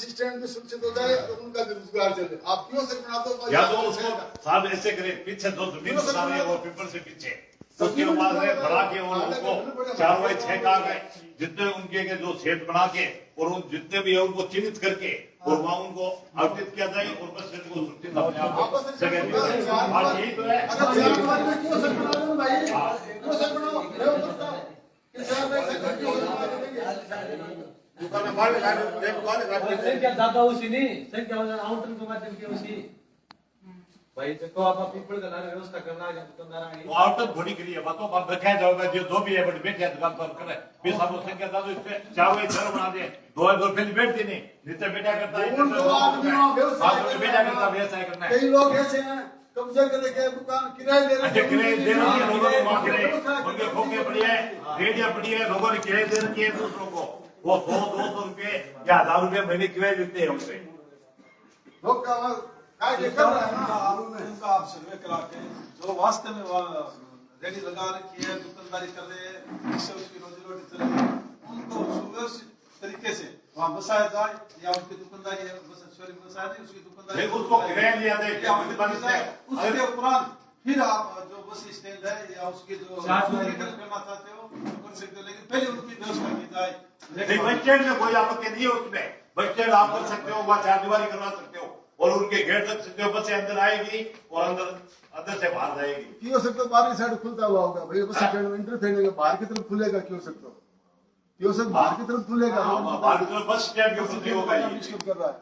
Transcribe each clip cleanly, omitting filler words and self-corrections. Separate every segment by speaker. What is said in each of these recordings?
Speaker 1: Stand भी सुरक्षित हो जाए और उनका भी रोजगार चले। आप क्यों से बना दो
Speaker 2: या तो उसको साहब ऐसे करे, पीछे दो जमीन बता रहे हैं वो पीपल से पीछे उसके बाद में बढ़ा के और उनको 4x6 का जितने उनके के जो क्षेत्र बना के और उन जितने भी है उनको चिन्हित करके और वहाँ उनको आवंटित किया जाए और बस को सुरक्षित अपने आप जगह दी जाए। हाँ ठीक
Speaker 1: है।
Speaker 3: क्या दादा उसी नहीं सर क्या आउटर के माध्यम के उसी भाई देखो आप पीपल का व्यवस्था करना है दुकानदार है
Speaker 2: तो आउटर थोड़ी करी है बातों पर रखा जाओगा जो भी है बट बैठे दुकान पर करे फिर सब उसने क्या था इस पे चाहे घर बना दे दो फिर बैठते नहीं नीचे बैठा करता है बैठा करता व्यवसाय करना है।
Speaker 1: कई लोग ऐसे हैं कब्जा करके दुकान किराए दे रहे हैं,
Speaker 2: किराए दे रहे हैं लोगों को किराए उनके खोखे पड़ी है रेडिया पड़ी है लोगों ने किराए दे रखी है दूसरों को वो 100-200 रुपए या 1000 रुपए महीने किराए देते हैं उनसे
Speaker 1: लोग का कार्य कर रहा है ना।
Speaker 4: उनका आप सर्वे करा के जो वास्तव में रेडी लगा रखी है दुकानदारी कर रहे हैं जिससे उसकी रोजी रोटी चल रही है उनको सुव्यवस्थित तरीके से वहाँ बसाया जाए या उनकी दुकानदारी है बसाया जाए उसकी दुकानदारी
Speaker 2: उसको किराया लिया जाए
Speaker 4: उसके उपरांत फिर आप जो बस स्टैंड है या उसके जो करना चाहते हो कर सकते हो लेकिन पहले उनकी व्यवस्था की जाए।
Speaker 2: बस स्टैंड में कोई आपत्ति नहीं है उसमें बस स्टैंड आप कर सकते हो वहाँ 4 दीवारी करवा सकते हो और उनके गेट तक सकते हो बस से अंदर आएगी और अंदर से बाहर जाएगी।
Speaker 1: क्यों सकते बाहर साइड खुलता हुआ होगा भाई बस स्टैंड में इंटर फेंकेंगे बाहर की तरफ खुलेगा क्यों सकते क्यों सर बाहर की तरफ खुलेगा
Speaker 2: बाहर की तरफ बस स्टैंड के ऊपर होगा
Speaker 1: कर रहा है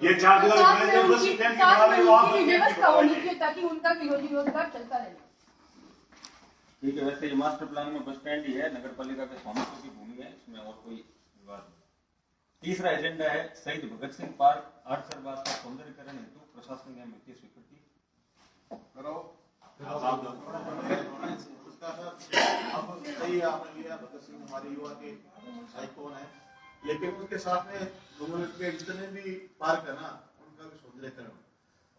Speaker 2: ये 4 दीवारी बस स्टैंड की बना देंगे
Speaker 5: व्यवस्था होनी चाहिए ताकि उनका भी रोजगार चलता रहे।
Speaker 6: ठीक है वैसे ये मास्टर प्लान में बस स्टैंड ही है नगर पालिका के स्वामित्व की भूमि है इसमें और कोई विवाद नहीं। तीसरा एजेंडा है शहीद भगत सिंह पार्क 8 सरबाज का सौंदर्यीकरण हेतु प्रशासन ने वित्तीय स्वीकृति
Speaker 1: करो
Speaker 7: सही आपने लिया भगत सिंह हमारे युवा के आइकॉन है लेकिन उनके साथ में डूंगरगढ़ के जितने भी पार्क है ना उनका भी सौंदर्यीकरण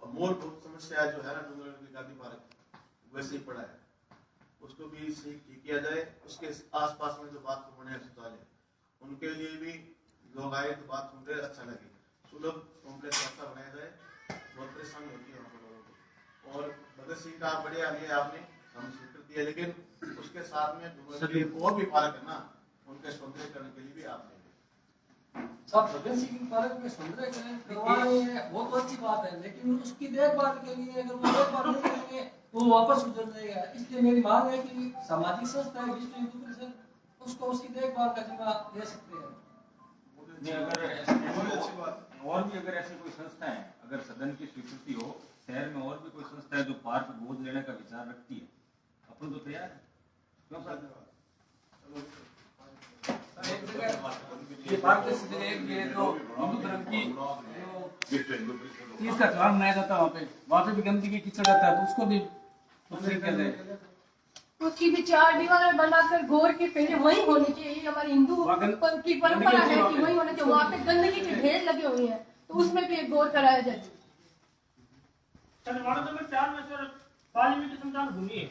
Speaker 7: और मूलभूत समस्या जो है ना डूंगरगढ़ के गांधी पार्क वैसे ही पड़ा है उसको भी सही किया जाए। उसके आसपास में जो बाथरूम बने अस्पताल है उनके लिए भी लोग आए तो बाथरूम रहे अच्छा लगे सुलभ कॉम्प्लेक्स रास्ता बनाया जाए बहुत परेशानी होती है वहाँ पर लोगों को। और भगत सिंह का बढ़िया लिया आपने हम स्वीकृति है लेकिन उसके साथ में डूंगरगढ़ के और भी पार्क है ना उनके सौंदर्यीकरण के लिए भी आप
Speaker 3: सब भगत सिंह पार्क में सौंदर्यीकरण करवा रहे हैं बहुत अच्छी बात है लेकिन उसकी देखभाल के लिए अगर वो देखभाल नहीं करेंगे तो वापस उजड़ जाएगा। इसलिए मेरी मांग है कि सामाजिक संस्था है विश्व हिंदू परिषद उसको उसकी देखभाल का जिम्मा ले सकते हैं।
Speaker 6: और भी अगर ऐसी कोई संस्था है अगर सदन की स्वीकृति हो शहर में और भी कोई संस्था है जो पार्क गोद लेने का विचार रखती है अपन तो तैयार है क्यों सर
Speaker 3: ये पार्क जैसे एक ये जो हिंदू धर्म की जो इसका त्योहार मनाया जाता है वहाँ पे भी गंदगी कीचड़ रहता है तो उसको भी किया जाए
Speaker 5: उसकी भी 4 दीवार बनाकर गौर के पहले वही होनी चाहिए। हमारी हिंदू की परंपरा है कि वही होना चाहिए। वहाँ पे गंदगी के ढेर लगे हुए हैं तो उसमें भी एक गौर कराया जाए।
Speaker 8: शनिवार में 4 में सर पार्लियामेंट की संतान भूमि है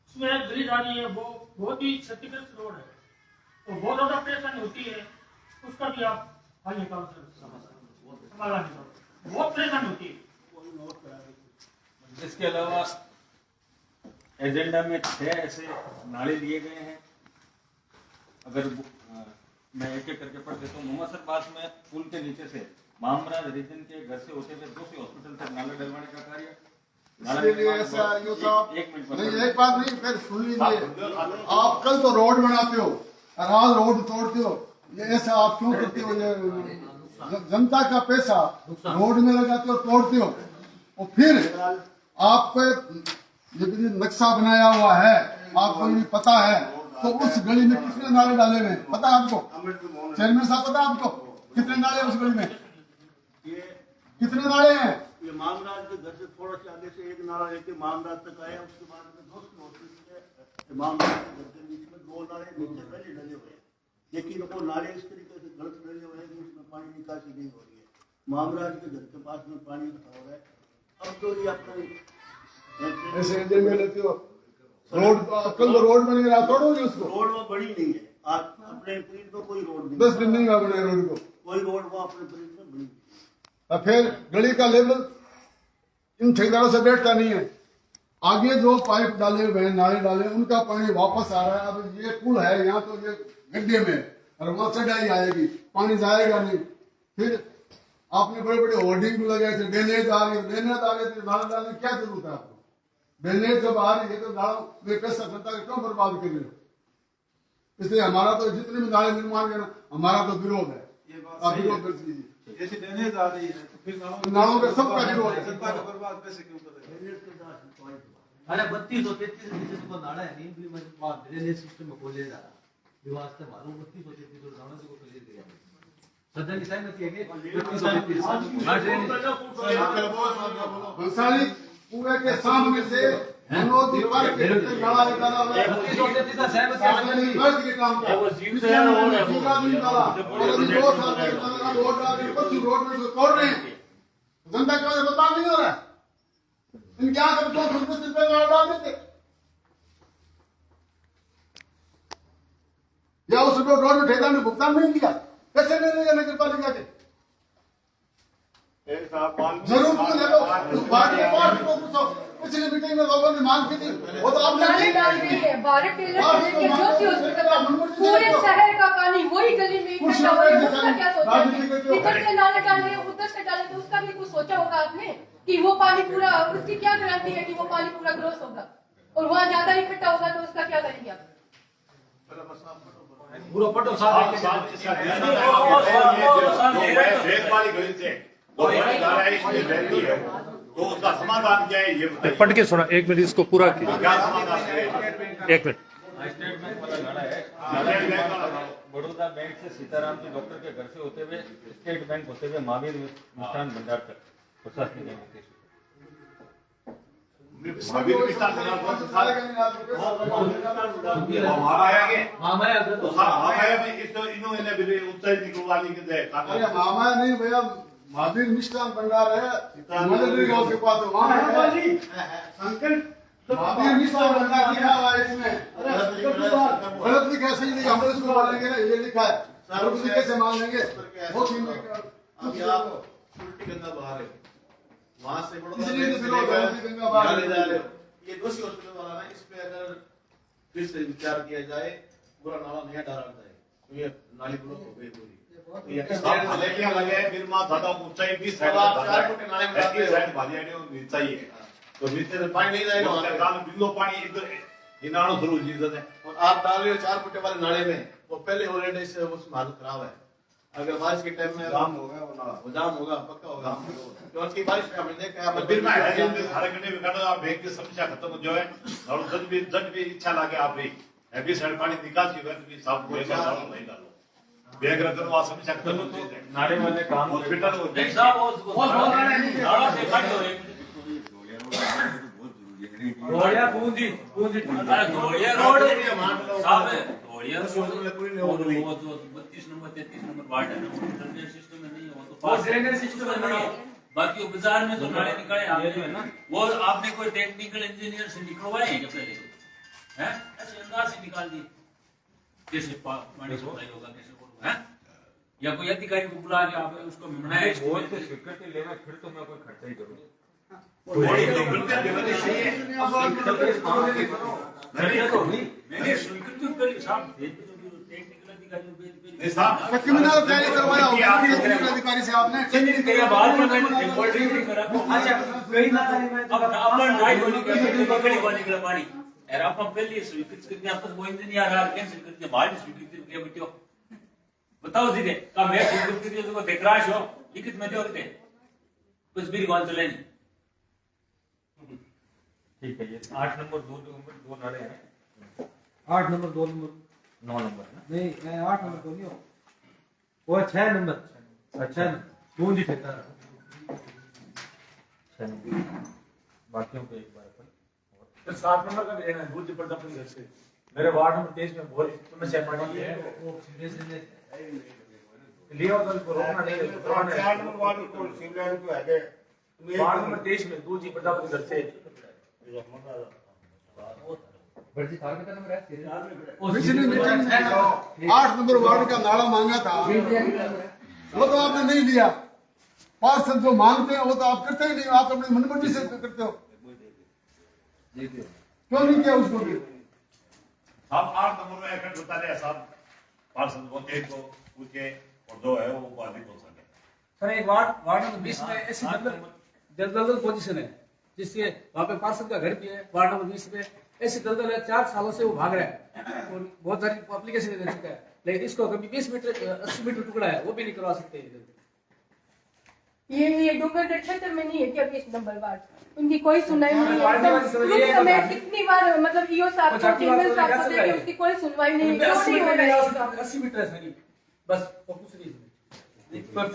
Speaker 8: उसमें गली जानी है वो बहुत ही क्षतिग्रस्त रोड है तो बहुत ज्यादा परेशानी होती है उसका भी आप हल निकाल समाधान बहुत परेशानी होती है।
Speaker 6: इसके अलावा एजेंडा में 6 ऐसे नाले लिए गए हैं अगर मैं एक एक करके पढ़ देता हूँ। मुमसर पास में पुल के नीचे से मामराज रीजन के घर से होते हुए दूसरे हॉस्पिटल तक नाला डलवाने का कार्य
Speaker 1: एक बात नहीं फिर सुन लीजिए आप कल तो रोड बनाते हो और आज रोड तोड़ते हो ये ऐसा आप क्यों करते हो। ये जनता का पैसा रोड में लगाते हो तोड़ते हो और फिर आपको ये नक्शा बनाया हुआ है आपको भी पता है तो उस गली में कितने नाले डाले हुए पता है आपको चेयरमैन साहब पता है आपको कितने नाले उस गली में कितने नाले हैं।
Speaker 7: ये मामराज के घर से थोड़ा सा आगे से एक नाला लेके मामराज तक आया उसके बाद में दोस्त हॉस्पिटल मामराज के घर के बीच में 2 नाले नीचे पहले डले हुए हैं लेकिन वो नाले इस तरीके से गलत डले हुए हैं कि उसमें पानी निकासी नहीं हो रही है। मामराज के घर के पास में पानी रखा हुआ है अब तो ये अपने
Speaker 1: ऐसे एजेंडे लेते हो रोड कल तो रोड बनेगा तोड़ोगे उसको
Speaker 7: रोड वो बड़ी नहीं है आप अपने पीठ पर कोई रोड नहीं
Speaker 1: 10 दिन नहीं हुआ बने रोड को
Speaker 9: कोई रोड वहाँ अपने ब्रिज में बनी।
Speaker 1: और फिर गली का लेवल इन ठेकेदारों से बैठता नहीं है। आगे जो पाइप डाले हुए हैं, नाले डाले, उनका पानी वापस आ रहा है। अब ये पुल है यहाँ, तो ये गड्ढे में और वहां चढ़ाई आएगी, पानी जाएगा नहीं। फिर आपने बड़े बड़े होर्डिंग भी लगाए थे, ड्रेनेज आ रही है, ड्रेनेज आ रही थी, नाला डालने की क्या जरूरत है आपको? ड्रेनेज जब आ रही है तो नालों में पैसा जनता का क्यों बर्बाद कर रहे हो? इसलिए हमारा तो जितने भी नाले निर्माण करना, हमारा तो विरोध है।
Speaker 4: ये बात
Speaker 1: आप
Speaker 4: सही
Speaker 1: विरोध
Speaker 4: है।
Speaker 1: कर दीजिए।
Speaker 4: जैसे ड्रेनेज आ रही है तो फिर
Speaker 1: नालों का सबका विरोध है।
Speaker 4: जनता का बर्बाद कैसे क्यों कर रहे हैं?
Speaker 10: अरे 3233 को नाड़ा है नहीं इम्प्लीमेंट ड्रेनेज सिस्टम में खोले जा रहा विवाद से मालूम 3233 को नाड़ा से को खोले दिया सदन की सहमति है कि 3233
Speaker 1: वैशाली कुएं के सामने से मनोज दीवार के नाला निकाला हुआ है।
Speaker 10: 3233 का सहमति है
Speaker 1: मर्द के काम का वो जीव से निकाला और अभी 2 साल के अंदर रोड डाल के पश्चिम रोड में जो तोड़ रहे हैं, जनता को बता नहीं हो रहा है। इनके यहाँ कभी 2 रुपये नाला डाल देते या उस रोड में ठेकेदार ने भुगतान नहीं किया, कैसे नहीं लेगा नगर पालिका के? जरूर तो ले लो, पार्टी को पूछो। पिछली मीटिंग में लोगों ने मांग की थी, वो तो आपने
Speaker 5: नाले डाल रही है, 12 टेलर से लेके जोशी हॉस्पिटल तक पूरे शहर का पानी वही गली में इकट्ठा हो रहा है। उसका क्या सोचा है? इधर से नाले डाले, उधर से डाले, तो उसका भी कुछ सोचा होगा आपने कि वो पानी पूरा, उसकी क्या गारंटी है कि वो पानी पूरा क्रॉस होगा और वहाँ ज्यादा इकट्ठा होगा तो उसका क्या करेंगे आप?
Speaker 10: पूरा पटो साहब
Speaker 2: वाली गली से तो उसका समाधान क्या है ये बताइए।
Speaker 11: पढ़ के सुना, 1 मिनट इसको पूरा कीजिए।
Speaker 2: क्या समाधान है?
Speaker 11: 1 मिनट।
Speaker 6: स्टेट बैंक वाला नाला है, बड़ौदा बैंक से सीताराम जी डॉक्टर के घर से होते हुए स्टेट बैंक होते हुए महावीर मिष्ठान भंडार तक प्रशासनिक है।
Speaker 1: अरे मामा नहीं भैया, महावीर मिष्ठान भंडार है मदनपुर गांव के पास, वहाँ है महावीर मिष्ठान भंडार लिखा हुआ है इसमें। गलत लिखा है, सही लिखा, हम इसको बोलेंगे ना, ये लिखा है, सर कैसे मान लेंगे? बहुत ही
Speaker 7: अभी आप उल्टी गंगा बहा रहे हो, वहां से
Speaker 1: इसलिए तो विरोध है, उल्टी गंगा बहा रहे हो।
Speaker 7: ये दोषी हॉस्पिटल वाला ना, इस पे अगर फिर से विचार किया जाए, पूरा नाला नया डाला जाए तो ये नाली ब्लॉक हो गई पूरी।
Speaker 2: लगे फिर माँ दादा ऊंचाई भी साइड चाहिए तो नीचे से
Speaker 7: पानी नहीं जाएगा,
Speaker 2: बिंदु पानी इधर इनाणो शुरू जी है
Speaker 7: और आप डाल रहे हो 4 फुट वाले नाले में, वो पहले ऑलरेडी से उसमें हालत खराब है। अगर बारिश के टाइम में जाम होगा, वो जाम होगा, पक्का होगा। क्योंकि बारिश में हमने देखा है
Speaker 2: फिर मैं हर घंटे में काटो आप बैंक की समस्या खत्म जो है और जब भी इच्छा लगे आप भी अभी साइड पानी निकासी हुआ तो साफ को नहीं डालो बैग रख कर वहां समस्या खत्म होती है।
Speaker 6: नाले वाले काम
Speaker 2: हॉस्पिटल
Speaker 10: गोड़िया पूंजी पूंजी
Speaker 3: गोड़िया रोड साहब है, गोड़िया रोड वो जो 32 नंबर 33 नंबर वार्ड है ना, वो ड्रेनेज सिस्टम में नहीं है, वो तो पास ड्रेनेज सिस्टम में नहीं है। बाकी वो बाजार में तो नाले निकाले आपने है ना, वो आपने कोई टेक्निकल इंजीनियर से निकलवाए हैं क्या पहले? हैं ऐसे अंदाज से निकाल दिए कैसे पानी सप्लाई होगा, कैसे होगा? हैं या कोई अधिकारी को बुला के आप उसको बनाए
Speaker 6: बहुत स्वीकृति लेना, फिर तो मैं कोई खर्चा ही करूँ।
Speaker 3: मैंने स्वीकृति पहले साहब टेक्निकल
Speaker 1: अधिकारी से आपने
Speaker 3: पानी अपन पहले स्वीकृति करके आपको वो इंजीनियर आ कैंसिल करके बाद स्वीकृति किया बेटियो बताओ सीधे का मैं स्वीकृति को देख रहा हो लिखित में दे और दे कुछ भी रिकॉल चले नहीं।
Speaker 6: ठीक है, ये 8 नंबर 2 नाले हैं,
Speaker 10: 8 नंबर 2 नंबर
Speaker 6: 9 नंबर है ना?
Speaker 10: नहीं 8 नंबर तो नहीं हो, वो 6 नंबर। अच्छा पूंजी ठेका
Speaker 6: 6 नंबर बाकियों को एक बार अपन
Speaker 11: 7 नंबर का भी है दूध पड़ता अपने घर से मेरे वार्ड में 23 में बहुत समस्या पानी है,
Speaker 10: वो सीरियस
Speaker 11: लिया तो रोकना नहीं है।
Speaker 9: 4 नंबर वार्ड को शिवलाइन को है
Speaker 11: वार्ड नंबर 23 में दूध पड़ता अपने घर से
Speaker 10: बड़ी थार का नंबर है
Speaker 1: पिछली मीटिंग में 8 नंबर वार्ड का नाला मांगा था, वो तो आपने नहीं लिया। पार्षद जो मांगते हैं वो तो आप करते ही नहीं, आप अपनी मनमर्जी से करते हो। क्यों नहीं किया उसको भी?
Speaker 2: हम 8 नंबर में इकट्ठ होता रहे सब पार्षद को, एक को पूछे और जो है वो बाधित हो सके।
Speaker 3: सर एक वार्ड नंबर 20 में ऐसी दलदल पोजीशन है जिससे वहाँ पे पार्षद का घर भी है। वार्ड नंबर 20 में ऐसी दलदल है, 4 सालों से वो भाग रहा है और बहुत सारी एप्लीकेशन दे चुका है, लेकिन इसको कभी 20 मीटर 80 मीटर टुकड़ा है वो भी नहीं करवा सकते।
Speaker 5: ये डूंगरगढ़ क्षेत्र में नहीं है क्या 20 नंबर वार्ड? उनकी कोई सुनवाई नहीं है। कितनी बार मतलब ईओ साहब को, चेयरमैन साहब को देखे, उसकी कोई सुनवाई नहीं है। क्यों नहीं हो रहा है?
Speaker 3: 80 मीटर है सर, बस और कुछ नहीं,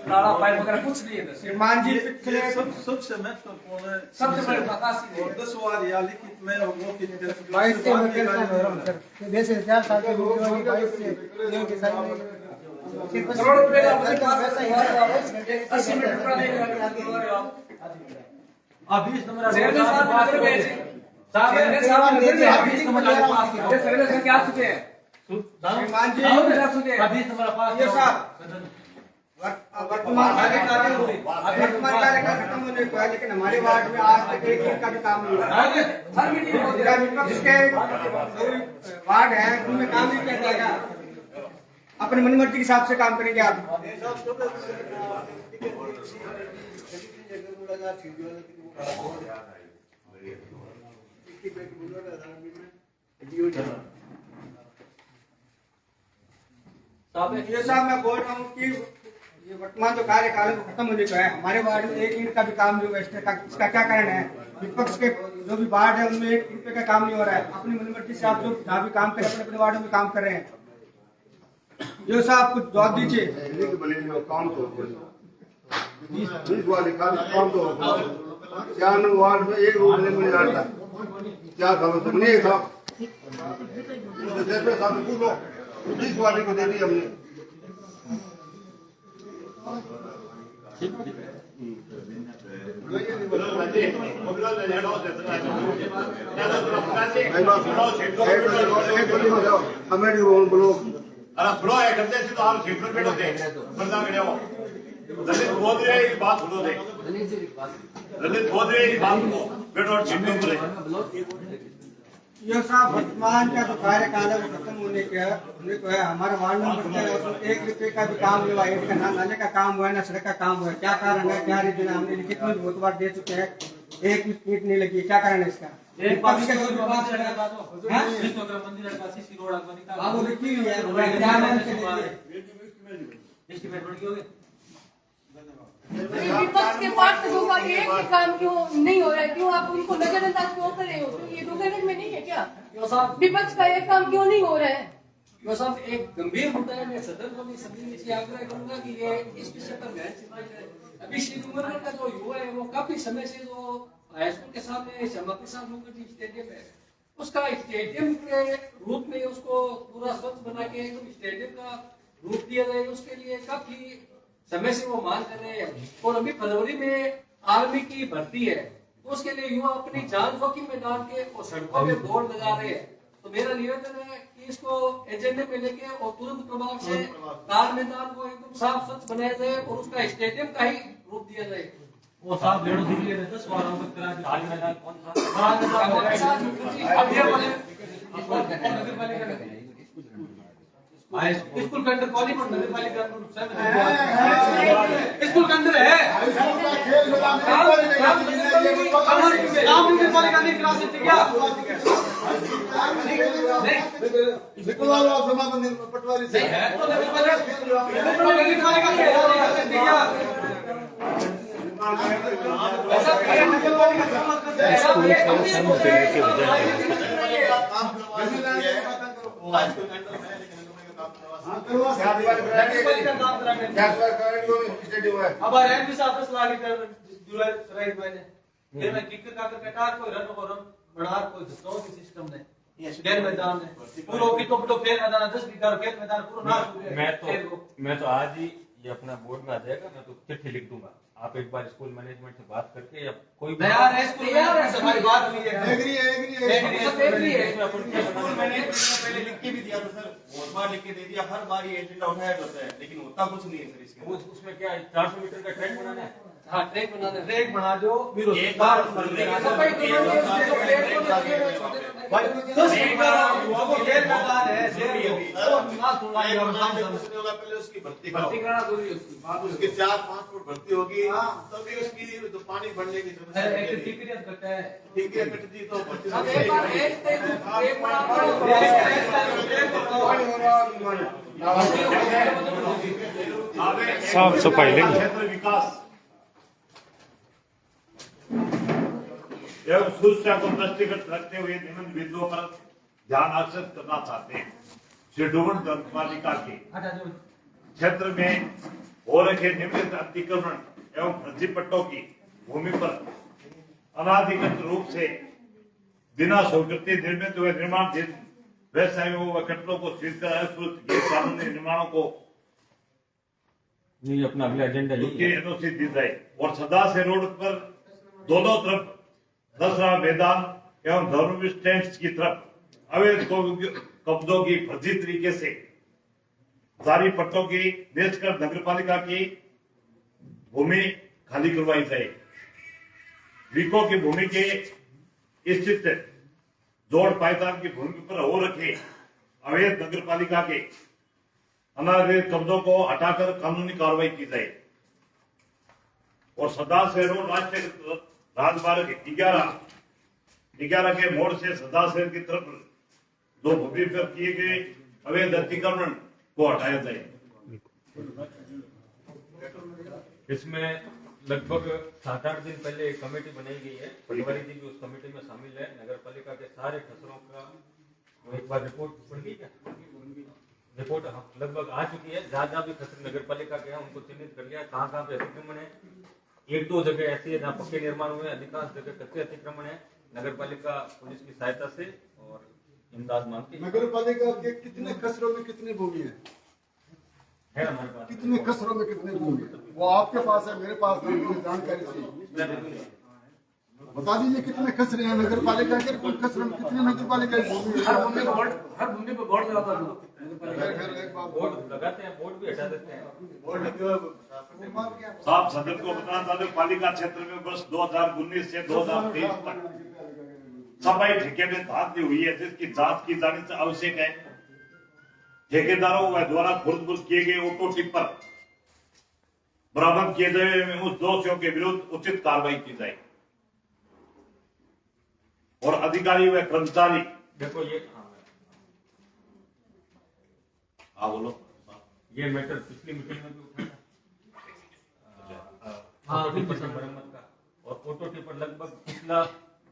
Speaker 3: नाला पाइप वगैरह कुछ नहीं है।
Speaker 4: श्रीमान जी पिछले सबसे महत्वपूर्ण
Speaker 3: सबसे बड़ी प्रकाशी
Speaker 4: और 10 बार या लिखित में और मौखिक
Speaker 10: 22 से मैं कैंसिल हो रहा हूं सर। जैसे 4 साल के वीडियो 22 से ये के साथ में
Speaker 3: करोड़ रुपए का पैसा है, 80 मीटर टुकड़ा नहीं करा आप 20 नंबर चेयरमैन साहब बात कर रहे हैं। चेयरमैन साहब ने 20 नंबर पास किया, सर्वे से क्या चुके हैं
Speaker 4: श्रीमान जी?
Speaker 3: 20 नंबर पास
Speaker 4: ये साहब वर्तमान कार्य का खत्म होने को है, लेकिन हमारे वार्ड में आज तक एक दिन का भी काम नहीं हुआ। विपक्ष के वार्ड है उनमें काम नहीं किया जाएगा, अपने मनमर्जी के हिसाब से काम करेंगे आप। ये साहब मैं बोल रहा हूँ कि ये वर्तमान जो कार्यकाल है वो खत्म होने को है। हमारे वार्ड में 1 ईंट का भी काम नहीं हुआ, इसका क्या कारण है? विपक्ष के जो भी वार्ड है उनमें 1 रुपए का काम नहीं हो रहा है। अपनी मनमर्जी से आप जो जहाँ भी काम करें अपने अपने वार्ड में काम कर रहे हैं। ये साहब कुछ जवाब दीजिए।
Speaker 9: काम तो 20 वाले काम तो 4 नंबर वार्ड में 1 रूम नहीं मिल रहा था। क्या खबर तुमने साहब 20 वाले को दे दी हमने।
Speaker 2: अरे सुनो है करते थे तो आप सीट पर बैठो थे बंदा गया हो ललित बोल रहे हैं बात सुनो थे ललित बोल रहे हैं बात सुनो बैठो और सीट पर।
Speaker 4: ये साहब वर्तमान का जो कार्यकाल है वो खत्म होने को है। हमारा वार्ड नंबर 1 रुपए का भी काम हुआ, ईंट का नाले का काम हुआ है, ना सड़क का काम हुआ है। क्या कारण है, क्या रीजन है? हमने लिखित में बहुत बार दे चुके हैं, एक ईंट नहीं लगी। क्या कारण है इसका?
Speaker 5: विपक्ष के पार्षदों का एक भी काम क्यों नहीं हो रहा है? क्यों आप उनको नजरअंदाज क्यों कर रहे हो? तो ये डूंगरगढ़ में नहीं है क्या? विपक्ष का एक काम क्यों नहीं हो रहा है?
Speaker 3: यो साहब एक गंभीर मुद्दा है। मैं सदन को भी सभी से आग्रह करूंगा कि ये इस विषय पर गहन चिंतन करें। अभी श्री डूंगरगढ़ का जो युवा है वो काफी समय से जो हाई स्कूल के सामने श्यामा प्रसाद मुखर्जी स्टेडियम है, उसका स्टेडियम के रूप में उसको पूरा स्वच्छ बना के एकदम स्टेडियम का रूप दिया जाए, उसके लिए काफी समय से वो मांग कर रहे हैं। और अभी फरवरी में आर्मी की भर्ती है, तो उसके लिए युवा अपनी जान जोखिम में डाल के और सड़कों में दौड़ लगा रहे हैं। तो मेरा निवेदन है कि इसको एजेंडे में लेके और तुरंत प्रभाव से तार मैदान को एकदम साफ स्वच्छ बनाया जाए और उसका स्टेडियम का ही रूप दिया जाए।
Speaker 10: वो साहब लेडो दिल्ली में 10 बार अवगत करा के ताज मैदान कौन था? स्कूल के अंदर कॉलेज पर नगर पालिका स्कूल के अंदर है काम नगर पालिका नहीं करा सकती क्या?
Speaker 1: पटवारी से
Speaker 10: है तो नगर पालिका करा सकती क्या? अब रैंक भी साथ लागे कर जुलाई राइट मैंने फिर मैं किक का कर कटार कोई रन और बढ़ा कोई स्लो सिस्टम ने खेल मैदान है पूरा की तो खेल मैदान 10 बीघा खेल मैदान पूरा ना
Speaker 6: मैं तो आज ही ये अपना बोर्ड में आ जाएगा, मैं तो चिट्ठी लिख दूंगा। आप एक बार स्कूल मैनेजमेंट से बात करके या कोई भी
Speaker 10: तैयार है स्कूल मैनेजमेंट से हमारी बात हुई है।
Speaker 1: एग्री है
Speaker 9: स्कूल मैनेजमेंट ने पहले लिख के भी दिया था सर, बहुत बार लिख के दे दिया, हर बार ये एजेंडा उठाया जाता है, लेकिन होता कुछ नहीं है सर इसके।
Speaker 6: उसमें क्या 400 मीटर का ट्रैक बनाना है।
Speaker 3: हाँ ट्रैक बनाने
Speaker 10: ट्रैक बना जो विरोध
Speaker 9: एक बार पहले उसकी भर्ती
Speaker 3: कराना जरूरी है उसकी।
Speaker 9: उसकी 4-5 फुट भर्ती होगी, तभी उसकी तो पानी बढ़ने की समस्या
Speaker 10: ठीक है
Speaker 9: ठीक है कट दी तो
Speaker 3: अब एक बार ट्रैक बना
Speaker 2: साफ सफाई क्षेत्र विकास एवं सुरक्षा को दृष्टिगत रखते हुए निम्न बिंदुओं पर ध्यान आकर्षित करना चाहते हैं। श्री डुमन नगरपालिका के क्षेत्र में हो रखे निम्नलिखित अतिक्रमण एवं फर्जी पट्टों की भूमि पर अनाधिकृत रूप से बिना स्वीकृति निर्मित हुए निर्माण व्यवसायों व कटरों को सीज कर असूचित गैर कानूनी निर्माणों को
Speaker 6: ये अपना अगला एजेंडा
Speaker 2: उसकी एनओसी दी जाए और सदा से रोड पर दोनों तरफ दसरा मैदान एवं धर्म स्टैंड की तरफ अवैध कब्जों की फर्जी तरीके से जारी पट्टों की बेचकर नगरपालिका की भूमि खाली करवाई जाए। विको की भूमि के स्थित जोड़ पायदान की भूमि पर हो रखे अवैध नगरपालिका के अनाधिकृत कब्जों को हटाकर कानूनी कार्रवाई की जाए और सदा से रोड राष्ट्रीय राजमार्ग 11 के मोड़ से सदा शहर की तरफ दो भूमि पर किए गए अवैध अतिक्रमण को हटाया जाए।
Speaker 6: इसमें लगभग 7-8 दिन पहले एक कमेटी बनाई गई है, पटवारी जी भी उस कमेटी में शामिल है। नगरपालिका के सारे खसरों का एक बार रिपोर्ट बन गई क्या? रिपोर्ट लगभग आ चुकी है। जहाँ भी खसरे नगरपालिका के हैं उनको चिन्हित कर लिया, कहाँ पे अतिक्रमण है। 1-2 जगह ऐसी है जहाँ पक्के निर्माण हुए, अधिकांश जगह कच्चे अतिक्रमण है। नगरपालिका पुलिस की सहायता से और इमदाद मांगती है।
Speaker 1: नगरपालिका के कितने खसरों में कितनी भूमि है
Speaker 6: हमारे पास
Speaker 1: कितने खसरों में कितनी भूमि है? वो आपके पास है, मेरे पास नहीं, मुझे जानकारी चाहिए। बता दीजिए कितने खसरे हैं नगरपालिका के, कुल खसरों में कितनी नगरपालिका की भूमि है?
Speaker 3: हर भूमि पे बोर्ड लगाता है।
Speaker 1: एक बात
Speaker 6: बोर्ड लगाते हैं, बोर्ड भी हटा देते हैं।
Speaker 2: साफ सदन को बताना चाहते पालिका क्षेत्र में वर्ष 2019 से 2023 तक सफाई ठेके में धांधली हुई है, जिसकी जांच की जानी से आवश्यक है। ठेकेदारों व द्वारा खुर्द किए गए ऑटो टिप्पर बरामद किए गए उस दोषियों के विरुद्ध उचित कार्रवाई की जाए और अधिकारी व कर्मचारी
Speaker 6: देखो ये
Speaker 2: बोलो
Speaker 6: ये मैटर पिछली मीटिंग में भी उठा था मरम्मत का, और ऑटो टिपर लगभग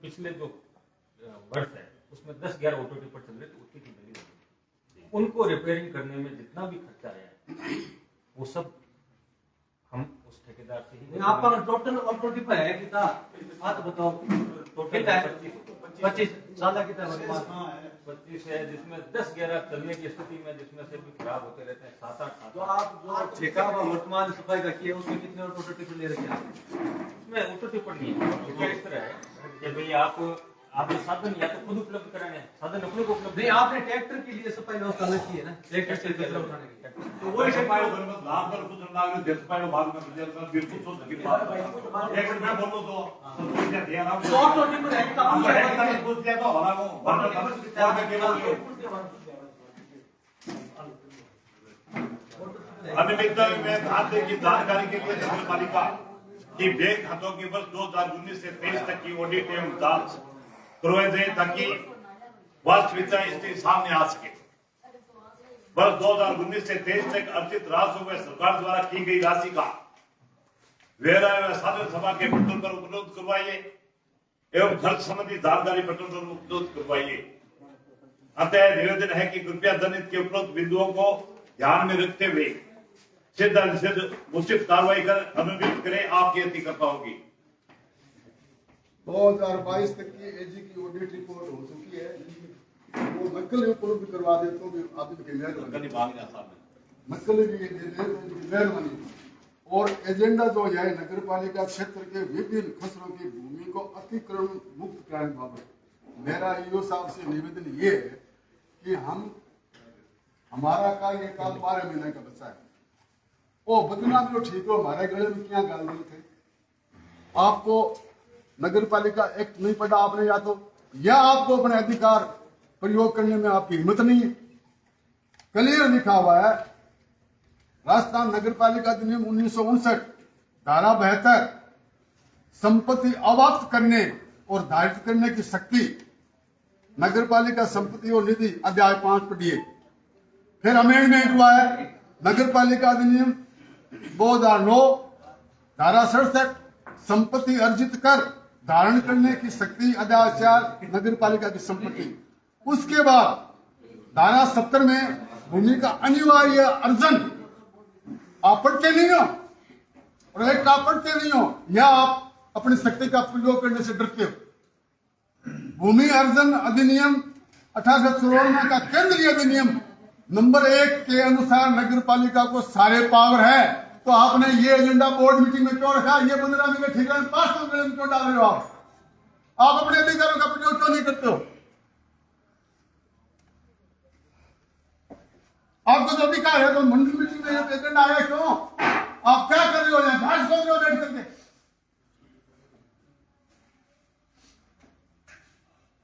Speaker 6: पिछले जो वर्ष है उसमें 10-11 ऑटो टिपर चल रहे थे, उसकी दलील उनको रिपेयरिंग करने में जितना भी खर्चा आया वो सब हम उस ठेकेदार से ही।
Speaker 10: आपका टोटल ऑटो टिपर है कितना? तो बताओ
Speaker 6: टोटल
Speaker 10: 25 साल कितना है?
Speaker 6: 25 है, जिसमें 10-11 चलने की स्थिति में, जिसमें से भी खराब होते रहते हैं 7-8।
Speaker 10: तो आप जो ठेका वर्तमान सफाई का किया उसमें कितने ऑटो टिपर ले रखे हैं?
Speaker 6: उसमें ऑटो टिपर नहीं है। इस तरह है कि भाई आप साधन या तो खुद उपलब्ध कराने, साधन अपने को उपलब्ध
Speaker 10: नहीं, आपने ट्रैक्टर के लिए सफाई व्यवस्था अलग की है ना, ट्रैक्टर से कचरा उठाने की।
Speaker 2: तो वही सफाई नाम पर कुछ ना आगे सफाई भाग में बिल्कुल सोच की बात है। एक मिनट मैं बोलूं तो कुछ क्या ध्यान आप
Speaker 10: ऑटो टिपर है कितना?
Speaker 2: हम है कुछ क्या तो हमारा को अनियमितता में खाते की जानकारी के लिए नगरपालिका की बैंक खातों की वर्ष 2019 से 23 तक की ऑडिट एवं जांच करवाई जाए ताकि वास्तविक स्थिति सामने आ सके। वर्ष 2019 से 23 तक अर्जित राजस्व में सरकार द्वारा की गई राशि का ब्यौरा व साधन सभा के पटल पर उपलब्ध करवाइए एवं खर्च संबंधी जानकारी पटल पर उपलब्ध करवाइए। अतः निवेदन है कि कृपया जनित के उपलब्ध बिंदुओं को ध्यान में रखते हुए सिद्ध उचित कार्रवाई कर अनुमोदित करें आपकी अतिकर्ताओं की।
Speaker 1: 2022 तक की एजी की ऑडिट रिपोर्ट हो चुकी है, वो नकल उपलब्ध करवा दे तो भी आदमी के लिए नकल मेहरबानी। और एजेंडा जो है नगर पालिका क्षेत्र के विभिन्न खसरों की भूमि को अतिक्रमण मुक्त कराने बाबत मेरा ईओ साहब से निवेदन ये है कि हमारा कार्यकाल 12 महीने का बचा है। ओ बदनाम जो ठीक हो, हमारे गले में क्या गाल नहीं थे। आपको नगर पालिका एक्ट नहीं पढ़ा आपने, या आपको अपने अधिकार प्रयोग करने में आपकी हिम्मत नहीं है। क्लियर लिखा हुआ है राजस्थान नगर पालिका अधिनियम 1959 धारा 72 संपत्ति अवाप्त करने और धारित करने की शक्ति नगर पालिका संपत्ति और निधि अध्याय 5 पढ़िए। फिर अमेंडमेंट हुआ है नगर पालिका अधिनियम 2009 धारा 67 संपत्ति अर्जित कर धारण करने की शक्ति अध्याय 4 नगर पालिका की संपत्ति। उसके बाद धारा 70 में भूमि का अनिवार्य अर्जन आप पढ़ते नहीं हो, और एक आप पढ़ते नहीं हो, या आप अपनी शक्ति का प्रयोग करने से डरते हो। भूमि अर्जन अधिनियम 1894 का केंद्रीय अधिनियम नंबर 1 के अनुसार नगर पालिका को सारे पावर है। तो आपने ये एजेंडा बोर्ड मीटिंग में क्यों रखा? ये 15 मिनट ठीक है, 5 मिनट क्यों डाल रहे हो? आप अपने अधिकारों का प्रयोग क्यों नहीं करते हो? आपको जो अधिकार है तो मंडल मीटिंग में एजेंडा आया क्यों? आप क्या कर रहे हो यहाँ? भाषण कर रहे हो बैठ करके?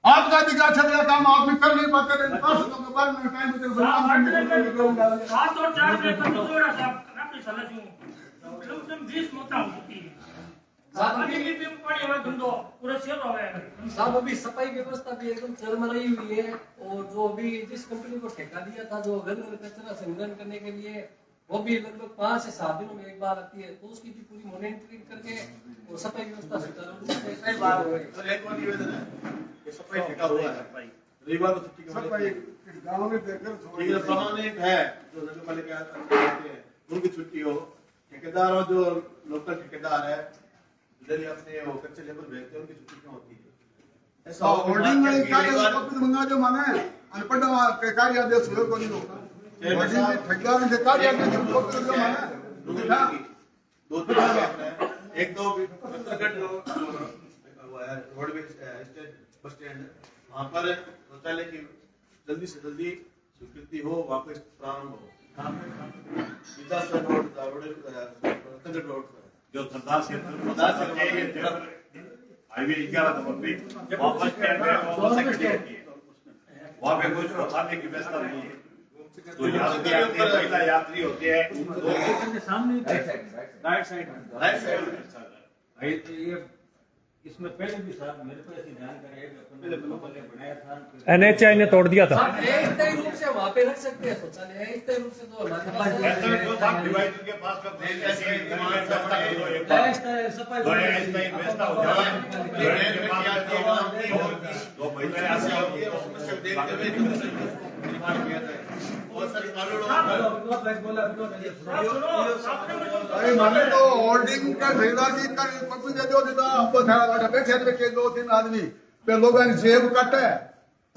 Speaker 1: आपका अधिकार छेड़ा काम आप भी कर नहीं पाते।
Speaker 3: साहब अभी सफाई व्यवस्था भी एकदम चरमराई हुई है, और जो अभी जिस कंपनी को ठेका दिया था जो घर घर कचरा संग्रहण करने के लिए, वो भी लगभग 5 से 7 दिनों में एक बार आती है। तो उसकी भी पूरी मॉनिटरिंग करके और सफाई व्यवस्था सुचारू रूप से कई बार हो रही है।
Speaker 7: एक और निवेदन है कि सफाई ठेका हुआ है, रविवार को छुट्टी के
Speaker 1: गाँव में देखकर
Speaker 7: प्रमाणित है जो नगर पालिका आते हैं उनकी छुट्टी हो। ठेकेदार और जो लोकल ठेकेदार है इधर अपने वो कच्चे लेबर भेजते हैं, उनकी छुट्टी क्यों होती है? ऐसा
Speaker 1: होर्डिंग में कार्य मंगा जो माने अनपढ़ के कार्य आदेश हो को नहीं होता। होर्डिंग में ठेकेदार के कार्य आदेश को जो माने
Speaker 7: 2-3 है। एक दो पत्रगढ़ जो हुआ है रोडवेज स्टेट बस स्टैंड, वहां पर शौचालय की जल्दी से जल्दी स्वीकृति हो, वापस प्रारंभ हो। रोड
Speaker 2: जो सरदार हाईवे 11 नंबर पे वहाँ बस स्टैंड है, वहाँ सेक्रेटरी होती है, वहाँ पे कुछ खाने की व्यवस्था नहीं है। तो यात्री आते हैं, महिला यात्री होते हैं
Speaker 6: सामने
Speaker 7: राइट साइड
Speaker 6: ये इसमें पहले भी साहब मेरे को ऐसी जानकारी है कि अपन ने बनाया था,
Speaker 8: NHI ने तोड़ दिया था।
Speaker 3: आप स्थायी रूप से वहाँ पे रख सकते हैं शौचालय, स्थायी रूप से तो हमारे पास
Speaker 2: ऐसा में जो था डिवाइडर के पास का
Speaker 3: सफाई
Speaker 2: व्यवस्था हो जाए, दो महिलाएं आती
Speaker 1: तो होर्डिंग का ठेकेदार की पक्ष दे दो देता आपको बैठे बैठे 2-3 आदमी पे लोगों ने जेब काटे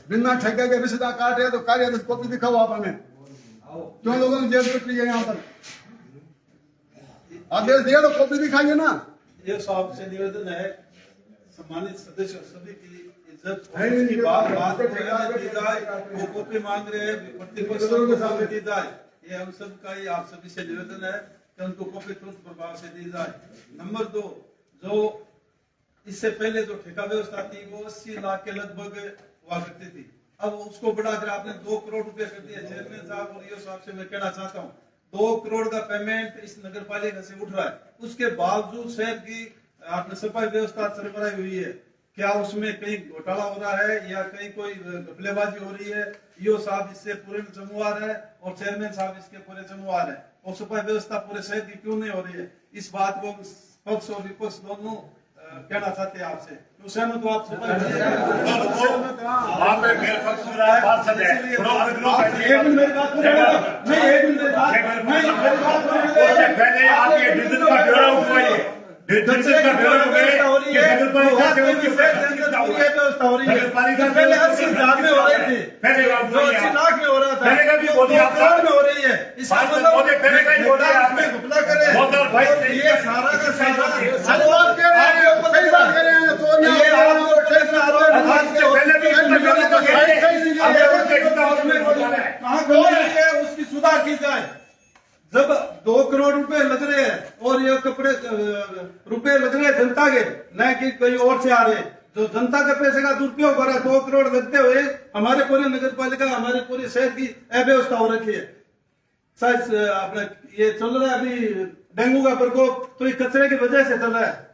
Speaker 1: बिना ठेके के रिश्ता काटे, तो कार्य आदेश कॉपी दिखाओ आप हमें। क्यों लोगों ने जेब कट ली है यहाँ पर? आदेश दिया तो कॉपी दिखाइए ना।
Speaker 4: ये साहब से निवेदन है, सम्मानित सदस्य सभी की इज्जत की बात दी जाए, वो कॉपी मांग रहे हैं प्रतिपक्ष के सामने दी जाए। ये हम सब का ही आप सभी से निवेदन है कि उनको कॉपी तुरंत प्रभाव से दी जाए। नंबर 2, जो इससे पहले जो ठेका व्यवस्था थी वो 80 लाख के लगभग हुआ करती थी, अब उसको बढ़ाकर आपने 2 करोड़ रुपए कर दिए। चेयरमैन साहब और ईओ साहब से मैं कहना चाहता हूँ 2 करोड़ का पेमेंट इस नगर पालिका से उठ रहा है, उसके बावजूद शहर की आपने सफाई व्यवस्था सरबराही हुई है। क्या उसमें कहीं घोटाला हो रहा है या कहीं कोई घपलेबाजी हो रही है? ईओ साहब इससे पूरे जिम्मेवार है और चेयरमैन साहब इसके पूरे जिम्मेवार है, और सफाई व्यवस्था पूरे शहर की क्यों नहीं हो रही है? इस बात को पक्ष और विपक्ष दोनों कहना चाहते हैं आपसे। तो सहमत हो आप? कचरे की व्यवस्था हो रही है, तो वास्ते में शहर के अंदर पूरी व्यवस्था हो रही है। पहले 80,000 में हो रहे थे, जो 80 लाख में हो रहा था, 2 करोड़ में हो रही है। इसका मतलब उसमें घपला करे, ये सारा का सारा
Speaker 1: सही बात कह रहे हैं, सही बात कह रहे हैं। सोनिया
Speaker 4: ये आपको ट्रेन में आरोप कहाँ खोली है, उसकी सुधार की जाए। जब 2 करोड़ रुपए लग रहे हैं और ये कपड़े रुपए लग रहे हैं जनता के, न कि कोई और से आ रहे हैं, जो जनता के पैसे का दुरुपयोग हो रहा है, 2 करोड़ लगते हुए हमारे पूरे नगर पालिका, हमारे पूरे शहर की अव्यवस्था हो रखी है। शायद अपने ये चल रहा है अभी डेंगू का प्रकोप, तो ये कचरे की वजह से चल रहा है।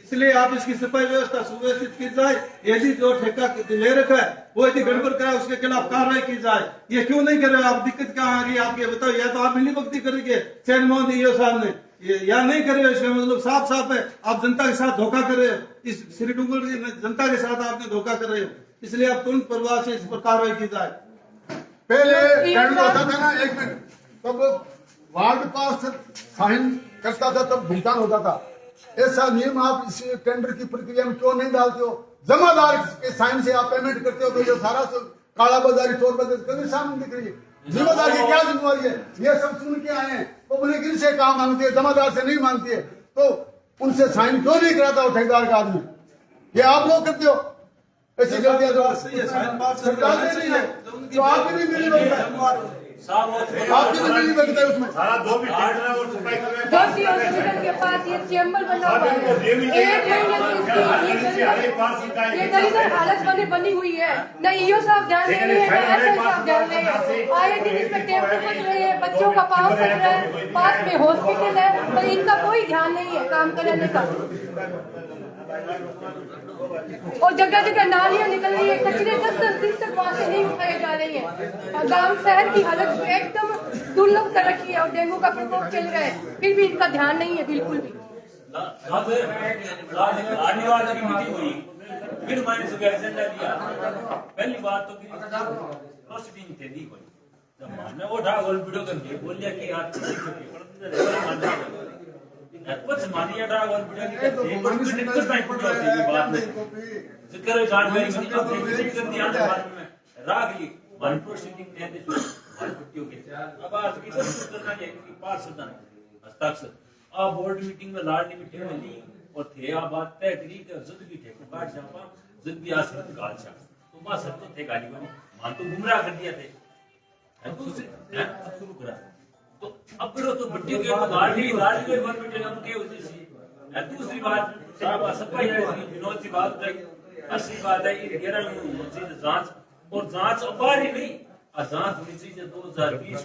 Speaker 4: इसलिए आप इसकी सफाई व्यवस्था सुव्यवस्थित की जाए। यदि जो ठेका ले रखा है वो यदि गड़बड़ कराए, उसके खिलाफ कार्रवाई की जाए। ये क्यों नहीं कर रहे आप? दिक्कत कहाँ आ गई आपके बताओ? या तो आप मिली भक्ति करेंगे चैन मोहन ईओ साहब ने, या नहीं कर रहे, इसका मतलब साफ साफ है आप जनता के साथ धोखा कर रहे हो। इस श्री डूंगर की जनता के साथ आपने धोखा कर रहे हो, इसलिए आप तुरंत प्रभाव से इस पर कार्रवाई की जाए।
Speaker 1: पहले टेंडर होता था ना, 1 मिनट, तब वार्ड पास साइन करता था तब भुगतान होता था। ऐसा नियम आप इस टेंडर की प्रक्रिया में क्यों नहीं डालते हो? जमादार के साइन से आप पेमेंट करते हो, तो ये सारा काला बाजारी, चोर बाजारी सामने दिख रही है। जिम्मेदारी की क्या जिम्मेवारी है? ये सब सुन के आए हैं, पब्लिक इनसे काम मांगती है, जमादार से नहीं मांगती है, तो उनसे साइन क्यों नहीं कराता हो ठेकेदार का आदमी? ये आप लोग करते हो ऐसी गलतियां, जो सरकार ने नहीं है, तो आप भी नहीं मिली लगता है, आपकी भी मिली लगता है उसमें।
Speaker 2: सारा 2 भी टेंडर है और सफाई कर रहे हैं।
Speaker 5: जोशी हॉस्पिटल के पास ये चैम्बर बना हुआ है, 1 महीने से ये दलित हालत बनी हुई है। न ईओ साहब ध्यान दे रहे हैं, न एसआई साहब ध्यान दे रहे हैं। आए दिन इसमें टेम्पो फंस रहे हैं, बच्चों का पाँव फंस रहा है, पास में हॉस्पिटल है, तो इनका कोई ध्यान नहीं है काम करने का। और जगह जगह नालियां निकल रही है, कचरे 10-10 दिन तक वहाँ से नहीं उठाए जा रहे हैं। और गांव शहर की हालत एकदम दुर्लभ कर रखी है और डेंगू का प्रकोप चल रहा है, फिर भी इनका ध्यान नहीं है बिल्कुल भी।
Speaker 6: पहली बात तो प्रोसीडिंग थे दी कोई जब मारने वो उठा और वीडियो करके बोलिए कि आप कुछ मानिए ड्रा और वीडियो की कुछ नहीं पूछा होती बात नहीं जिक्र जानकारी में अब विजिट कर दिया बाद में राग ली वन प्रोसीडिंग थे दे वन पुट्टियों के अब आज की तो करना है कि पास होता है हस्ताक्षर अब बोर्ड मीटिंग में लाडली मीटिंग में ली और थे आ बात तय करी कि जिंदगी थे को काट छापा जिंदगी आसर गाल छाप तो बस सब तो थे गाली वाली मान तो गुमराह कर दिया थे अब शुरू करा तो अब करो तो बट्टी के लाडली वन मीटिंग हम के होती सी दूसरी बात सफाई विनोद की बात है असली बात है ये 11 मस्जिद जांच और जांच अपार ही नहीं जांच होनी चाहिए 2020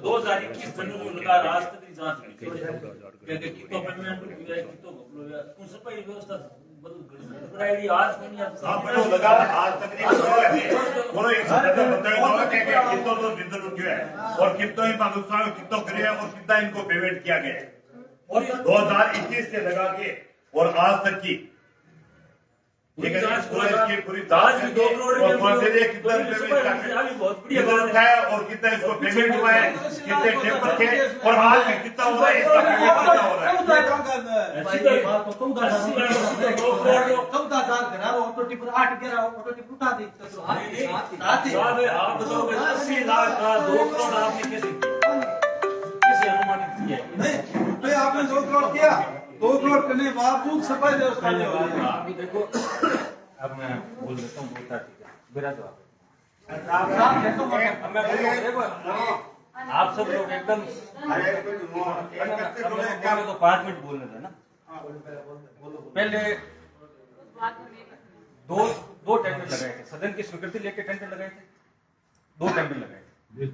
Speaker 6: 2021 जनवरी लगा राष्ट्रपति जांच होनी चाहिए कितो पेमेंट हुआ है कितो उन सफाई व्यवस्था बदल आज
Speaker 2: आपको लगा आज तक नहीं बोलो एक शब्द बताओ कि कितो तो बिंदु रुकियो है और कितो ही पाकिस्तान कितो करे और कितना इनको पेमेंट किया गया है और 2021 से लगा के और आज तक की पूरी दाज 2 करोड़ कितना बहुत बढ़िया उठाया और कितना इसको पेमेंट हुआ है कितने टेम्पर थे और आज में कितना हो रहा है इसका पेमेंट कितना हो रहा है आप बताओगे 80 लाख का 2 करोड़ आपने कैसे अनुमानित किया
Speaker 4: आपने 2 करोड़ किया 2 करोड़ करने के बावजूद सफाई व्यवस्था नहीं हो रही है।
Speaker 6: अभी देखो अब मैं बोल देता हूँ बोलता ठीक है मेरा जवाब आप सब लोग एकदम तो 5 मिनट बोलने थे ना पहले दो टेंडर लगाए थे सदन की स्वीकृति लेके टेंडर लगाए थे 2 टेंडर लगाए थे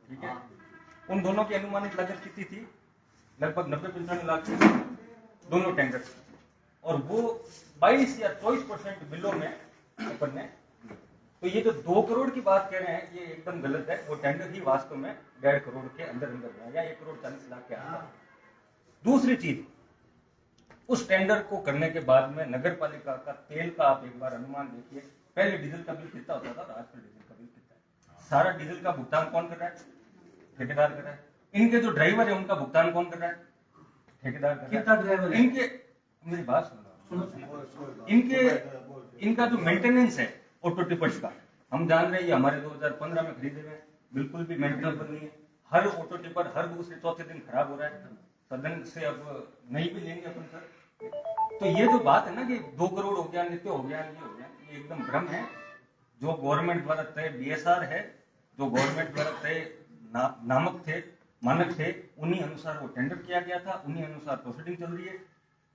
Speaker 6: ठीक है उन दोनों की अनुमानित लागत कितनी थी लगभग 90-95 लाख थी दोनों टेंडर और वो 22 या 24% बिलों में अपन ने तो ये जो 2 करोड़ की बात कह रहे हैं ये एकदम गलत है वो टेंडर ही वास्तव में 1.5 करोड़ के अंदर है या 1 करोड़ 40 लाख के अंदर। दूसरी चीज उस टेंडर को करने के बाद में नगर पालिका का तेल का आप एक बार अनुमान देखिए पहले डीजल का बिल कितना होता था और आजकल डीजल का बिल कितना है सारा डीजल का भुगतान कौन कर रहा है ठेकेदार कर रहा है इनके जो ड्राइवर है उनका भुगतान कौन कर रहा है ठेकेदार कर रहा
Speaker 3: कितना
Speaker 6: है।
Speaker 3: ड्राइवर है?
Speaker 6: इनके मेरी बात सुनो, इनका जो मेंटेनेंस है ऑटो टिपर्स का, हम जान रहे हैं ये हमारे 2015 में खरीदे हुए हैं, बिल्कुल भी मेंटेनेबल नहीं है। हर ऑटो टिपर हर दूसरे चौथे दिन खराब हो रहा है। सदन से अब नहीं भी लेंगे अपन सर। तो ये जो बात है ना कि 2 करोड़ हो गया, नित्य हो गया, ये हो गया, ये एकदम भ्रम है। जो गवर्नमेंट द्वारा तय DSR है, जो गवर्नमेंट द्वारा तय नामक थे, मानक थे, उन्हीं अनुसार वो टेंडर किया गया था, उन्हीं अनुसार प्रोसीडिंग चल रही है।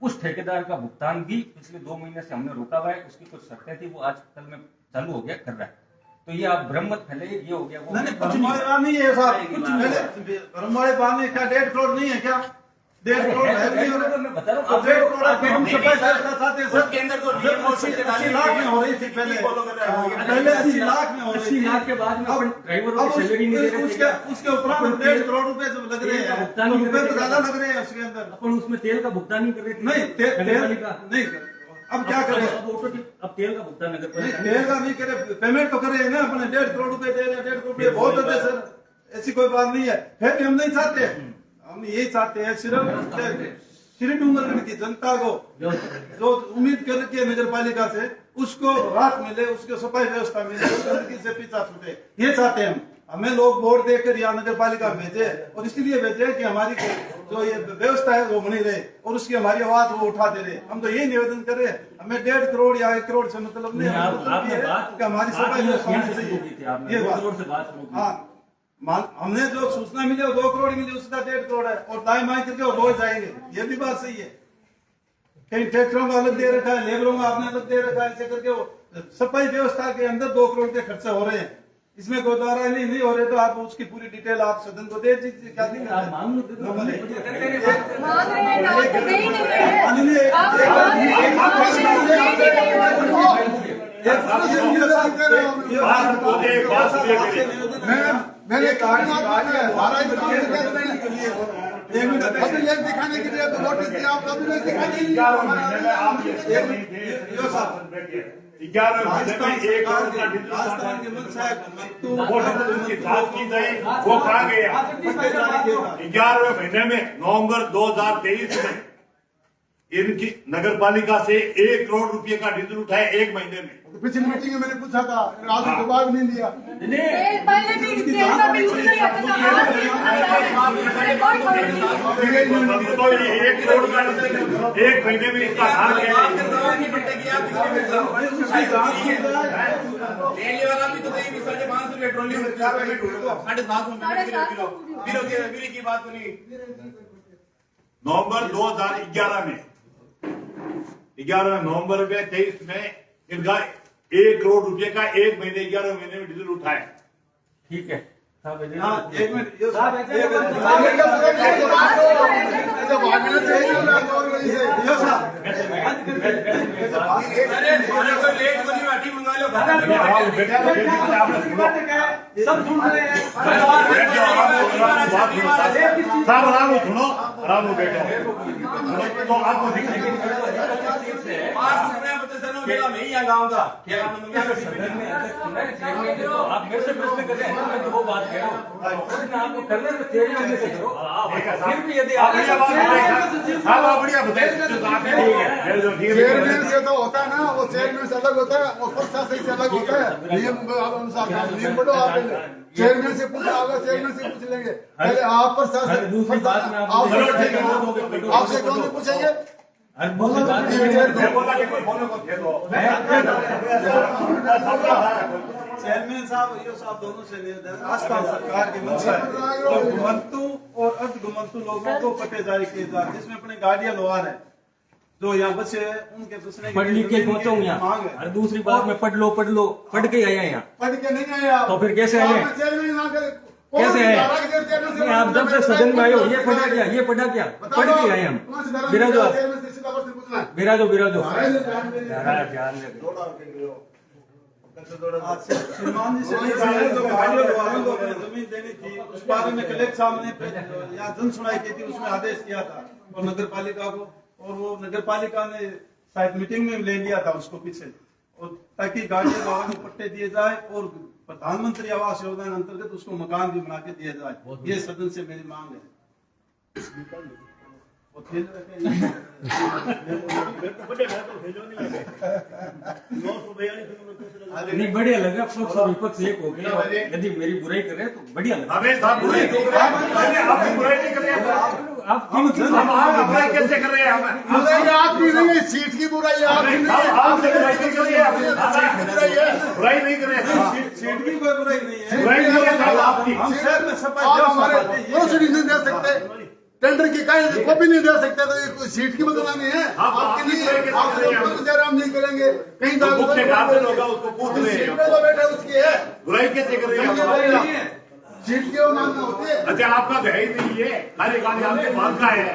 Speaker 6: उस ठेकेदार का भुगतान भी पिछले 2 महीने से हमने रोका हुआ है। उसकी कुछ शर्तें थी, वो आज कल में चालू हो गया, कर रहा है। तो ये आप भ्रम मत फैलाइए, ये हो गया वो
Speaker 4: नहीं ब्रह्मवाड़ी बात नहीं है साहब, कुछ नहीं। ब्रह्मवाड़ी बात नहीं, क्या 1.5 करोड़ नहीं है क्या? 1.5 करोड़ है नहीं?
Speaker 6: मैं बता रहा
Speaker 4: अब 1.5 करोड़ आपको हम सफाई व्यवस्था चाहते हैं सर।
Speaker 11: उसके अंदर तो
Speaker 4: 80 लाख में हो रही थी पहले, पहले 80 लाख में हो रही
Speaker 6: 80
Speaker 4: थी।
Speaker 6: लाख के बाद में अपन ड्राइवरों
Speaker 4: अब
Speaker 6: की सैलरी नहीं दे रहे थे।
Speaker 4: उसके उपरांत 1.5 करोड़ रुपए जो लग रहे हैं,
Speaker 6: भुगतान नहीं कर
Speaker 4: रुपए
Speaker 6: रहे
Speaker 4: तो
Speaker 6: थे।
Speaker 4: ज्यादा लग रहे हैं उसके अंदर।
Speaker 6: अपन उसमें तेल का भुगतान नहीं कर रहे थे।
Speaker 4: नहीं
Speaker 6: नगर पालिका।
Speaker 4: नहीं, अब क्या करें?
Speaker 6: अब तेल का भुगतान नगर
Speaker 4: नहीं,
Speaker 6: पालिका
Speaker 4: तेल का नहीं करे, पेमेंट तो करे ना अपने। 1.5 करोड़ रुपए दे रहे हैं, 1.5 करोड़ रुपए बहुत होते हैं सर, ऐसी कोई बात नहीं है। फिर भी हम नहीं चाहते, हम यही चाहते हैं सिर्फ श्री डूंगरगढ़ की जनता को जो उम्मीद कर रखी है नगर पालिका से, उसको राहत मिले, उसको सफाई व्यवस्था मिले, उस गंदगी से पीछा छूटे, ये चाहते हैं हम। हमें लोग वोट देकर यहाँ नगर पालिका भेजे, और इसलिए भेजे कि हमारी जो ये व्यवस्था है वो बनी रहे और उसकी हमारी आवाज वो उठाते रहे। हम तो यही निवेदन कर रहे हैं, हमें 1.5 करोड़ या 1 करोड़ से मतलब नहीं,
Speaker 6: आपने बात
Speaker 4: कि हमारी सफाई व्यवस्था होनी चाहिए। ये बात, हाँ, हमने जो सूचना मिली वो 2 करोड़ मिली, उसका 1.5 करोड़ है, और दाएं बाएं करके वो रोज जाएंगे। ये भी बात सही है। कहीं ट्रैक्टरों का अलग दे रखा है, लेबरों का आपने अलग दे रखा है, ऐसे करके वो सफाई व्यवस्था के अंदर 2 करोड़ के खर्चे हो रहे हैं। इसमें कोई द्वारा नहीं हो रहे, तो आप उसकी पूरी डिटेल आप सदन को दे दीजिए। क्या दिक्कत है?
Speaker 5: मांग रहे हैं ना, आप तो दे ही नहीं रहे हैं। आप मांग रहे हैं, आप दे ही नहीं रहे हैं।
Speaker 1: मैंने दिखाने के लिए तो नोटिस दिया, आप कभी नहीं दिखाने
Speaker 2: 11 महीने में आप ये 11 महीने में 1 करोड़ का
Speaker 4: राजस्थान के मंत्री
Speaker 2: वो की जांच की जाए, वो कहा गया 11वें महीने में नवंबर 2023 में इनकी नगर पालिका से 1 करोड़ रुपए का डीजल उठाया 1 महीने में।
Speaker 1: पिछली मीटिंग में मैंने पूछा था, आज जवाब नहीं दिया।
Speaker 5: पहले भी तेल का बिल नहीं आता था,
Speaker 2: तो 1 करोड़ का डीजल 1 महीने में इसका हाल क्या है? नवंबर 2011 में 11 नवंबर में 23 में इनका 1 करोड़ रुपए का 1 महीने 11 महीने में डीजल उठाया।
Speaker 6: ठीक है।
Speaker 4: हाँ, 1 मिनट
Speaker 10: सब सुन रहे हैं।
Speaker 2: साहब आराम से सुनो, आराम से बैठो। तो आपको
Speaker 6: आप मेरे से प्रश्न कर रहे हैं, मैं तो वो बात कह रहा हूँ। आपको करने में तेरी वजह से करो। फिर भी यदि आप
Speaker 2: बढ़िया बताइए,
Speaker 1: चेयरमैन से तो होता है ना, वो चेयरमैन से अलग होता है, वो प्रशासन से अलग होता है। नियम अनुसार नियम पढ़ो आप। चेयरमैन से पूछा होगा, चेयरमैन से पूछ लेंगे। पहले आप प्रशासन,
Speaker 6: दूसरी बात में
Speaker 1: आपसे कौन नहीं पूछेंगे?
Speaker 4: चेयरमैन साहब, ये साहब दोनों से निवेदन, राजस्थान सरकार की मंशा है और घुमंतु और अर्धघुमंतु लोगों को पट्टे जारी किए जाए, जिसमें अपने गाड़ियां लोहार है जो यहाँ बचे हैं, उनके बचने
Speaker 6: पढ़ लिख के पहुंचा हूँ यहाँ। और दूसरी बात में पढ़ लो पढ़ के आया यहाँ।
Speaker 1: पढ़ के नहीं आए आप,
Speaker 6: तो फिर कैसे आए? कैसे आए? आप जब से सदन में आए हो, ये पढ़ा क्या, ये पढ़ा क्या, पढ़ के आए हम। विराजो
Speaker 4: श्रीमान जी से जो गाड़ियों लोहारों को अपनी जमीन देनी थी, उस बारे में कलेक्टर साहब ने यहाँ जन सुनाई की थी, उसमें आदेश किया था और नगर पालिका को, और वो नगर पालिका ने शायद मीटिंग में ले लिया था उसको पीछे, और ताकि गाड़ियों लोहारों को पट्टे दिए जाए और प्रधानमंत्री आवास योजना अंतर्गत उसको मकान भी बना के दिया जाए। ये सदन से मेरी मांग है। खेल रहे हैं
Speaker 6: नहीं बढ़िया लगा, पक्ष और विपक्ष एक हो गया। यदि मेरी बुराई करे तो बढ़िया लगा।
Speaker 2: हमें साहब बुराई नहीं कर रहे हैं, आप बुराई नहीं कर रहे हैं।
Speaker 6: आप क्यों
Speaker 2: हम बुराई कैसे कर रहे हैं? हमें
Speaker 1: बुराई आपकी नहीं है, सीट की बुराई आपकी नहीं है।
Speaker 2: आप बुराई नहीं कर रहे हैं,
Speaker 1: बुराई है,
Speaker 2: बुराई नहीं कर रहे हैं।
Speaker 4: सीट की कोई बुराई नहीं है।
Speaker 2: बुराई नहीं कर रहे हैं आपकी।
Speaker 4: हम शहर में सफाई
Speaker 1: आप
Speaker 4: जब
Speaker 1: हमारे
Speaker 4: सफाई ये
Speaker 1: प्रोसीडी नहीं दे सकते, टेंडर की कहीं कॉपी नहीं दे सकते, तो ये कोई सीट की बदनामी है आपके लिए। आप जयराम नहीं करेंगे कहीं
Speaker 2: तो मुख्य गार्जियन होगा, उसको पूछ रहे
Speaker 1: सीट
Speaker 2: हैं।
Speaker 1: पे तो बैठे उसकी है,
Speaker 2: बुराई कैसे कर रहे
Speaker 1: बुराई
Speaker 2: हैं?
Speaker 1: नहीं है। सीट के वो मानना होते हैं।
Speaker 2: अच्छा, आपका तो है ही नहीं है, खाली गाली आपके मान का है।